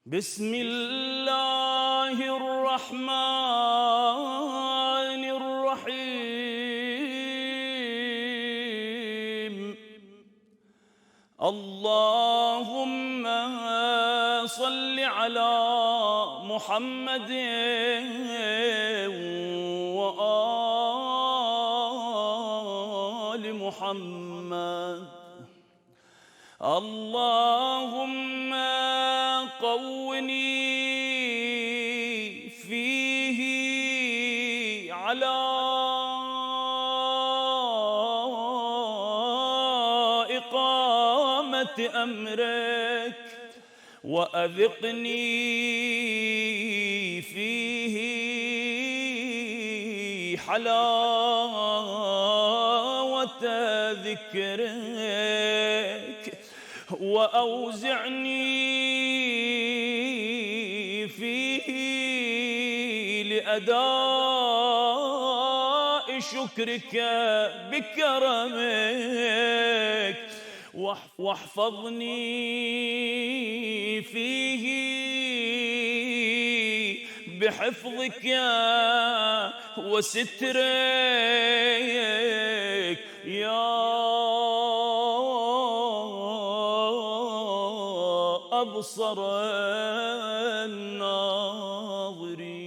بسم الله الرحمن الرحيم. اللهم صل على محمد وآل محمد. اللهم قوني فيه على إقامة أمرك، وأذقني فيه حلاوة ذكرك، وأوزعني فيه لأداء شكرك بكرمك، واحفظني فيه بحفظك وسترك يا أبصر الناظرين.